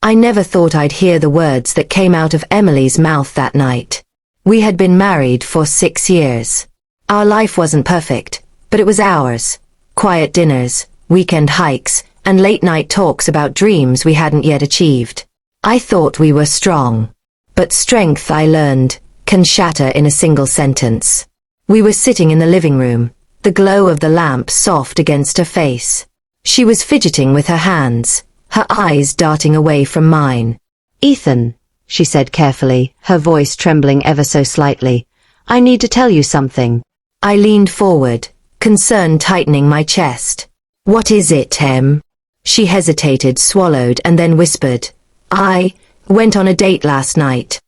I never thought I'd hear the words that came out of Emily's mouth that night. We had been married for 6 years. Our life wasn't perfect, but it was ours. Quiet dinners, weekend hikes, and late-night talks about dreams we hadn't yet achieved. I thought we were strong. But strength, I learned, can shatter in a single sentence. We were sitting in the living room, the glow of the lamp soft against her face. She was fidgeting with her hands, her eyes darting away from mine. "Ethan," she said carefully, her voice trembling ever so slightly, "I need to tell you something." I leaned forward, concern tightening my chest. "What is it, Em?" She hesitated, swallowed, and then whispered, "I went on a date last night."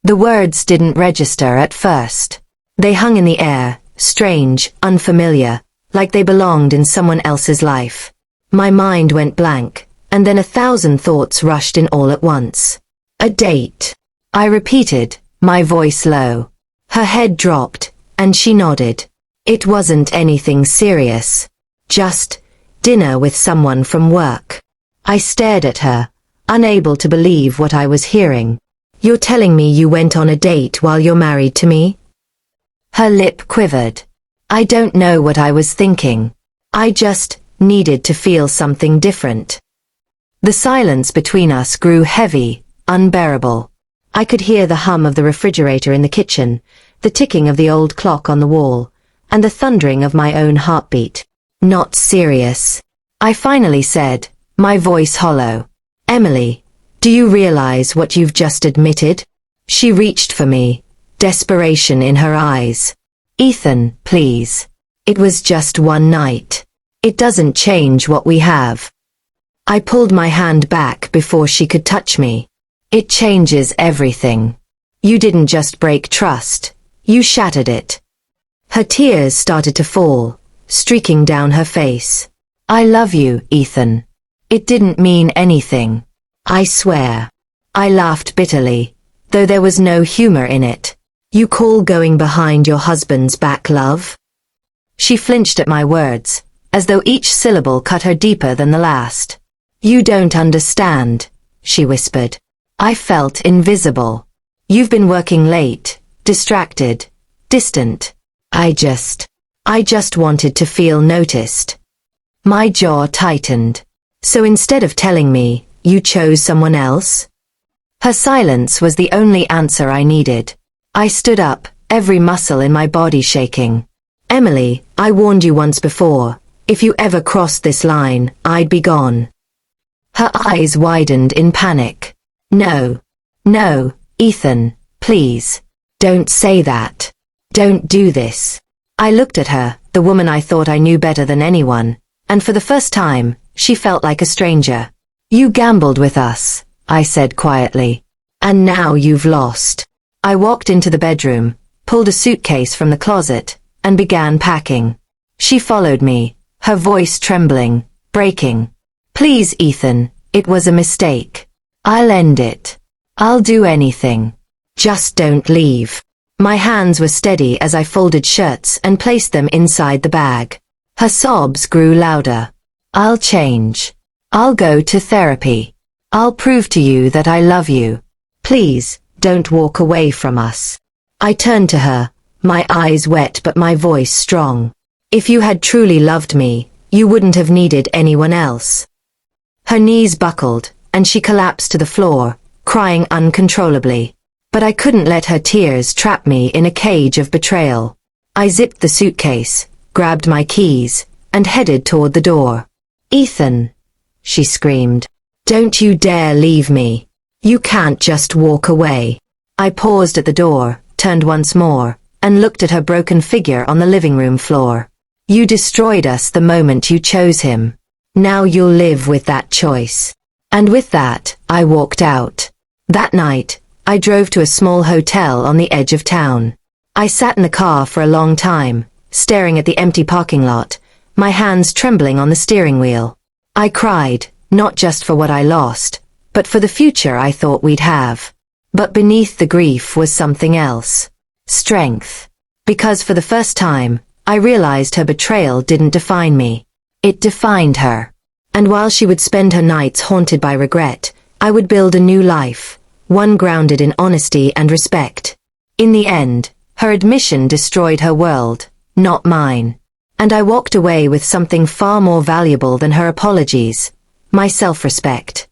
The words didn't register at first. They hung in the air, strange, unfamiliar, like they belonged in someone else's life. My mind went blank, and then 1,000 thoughts rushed in all at once. "A date," I repeated, my voice low. Her head dropped, and she nodded. "It wasn't anything serious. Just dinner with someone from work." I stared at her, unable to believe what I was hearing. "You're telling me you went on a date while you're married to me?" Her lip quivered. I don't know what I was thinking. I just needed to feel something different. The silence between us grew heavy, unbearable. I could hear the hum of the refrigerator in the kitchen, the ticking of the old clock on the wall, and the thundering of my own heartbeat. "Not serious," I finally said, my voice hollow. "Emily, do you realize what you've just admitted?" She reached for me, desperation in her eyes. "Ethan, please. It was just one night. It doesn't change what we have." I pulled my hand back before she could touch me. "It changes everything. You didn't just break trust, you shattered it." Her tears started to fall, streaking down her face. "I love you, Ethan. It didn't mean anything. I swear." I laughed bitterly, though there was no humor in it. "You call going behind your husband's back love?" She flinched at my words, as though each syllable cut her deeper than the last. "You don't understand," she whispered. I felt invisible. "You've been working late, distracted, distant. I just wanted to feel noticed." My jaw tightened. "So instead of telling me, you chose someone else?" Her silence was the only answer I needed. I stood up, every muscle in my body shaking. "Emily, I warned you once before. If you ever crossed this line, I'd be gone." Her eyes widened in panic. No, Ethan, please. Don't say that. Don't do this." I looked at her, the woman I thought I knew better than anyone, and for the first time, she felt like a stranger. "You gambled with us," I said quietly. "And now you've lost." I walked into the bedroom, pulled a suitcase from the closet, and began packing. She followed me, her voice trembling, breaking. "Please, Ethan, it was a mistake. I'll end it. I'll do anything. Just don't leave." My hands were steady as I folded shirts and placed them inside the bag. Her sobs grew louder. "I'll change. I'll go to therapy. I'll prove to you that I love you. Please, don't walk away from us." I turned to her, my eyes wet but my voice strong. "If you had truly loved me, you wouldn't have needed anyone else." Her knees buckled, and she collapsed to the floor, crying uncontrollably. But I couldn't let her tears trap me in a cage of betrayal. I zipped the suitcase, grabbed my keys, and headed toward the door. "Ethan," she screamed, "don't you dare leave me. You can't just walk away." I paused at the door, turned once more, and looked at her broken figure on the living room floor. "You destroyed us the moment you chose him. Now you'll live with that choice." And with that, I walked out. That night, I drove to a small hotel on the edge of town. I sat in the car for a long time, staring at the empty parking lot, my hands trembling on the steering wheel. I cried, not just for what I lost, but for the future I thought we'd have. But beneath the grief was something else. Strength. Because for the first time, I realized her betrayal didn't define me. It defined her. And while she would spend her nights haunted by regret, I would build a new life, one grounded in honesty and respect. In the end, her admission destroyed her world, not mine. And I walked away with something far more valuable than her apologies, my self-respect.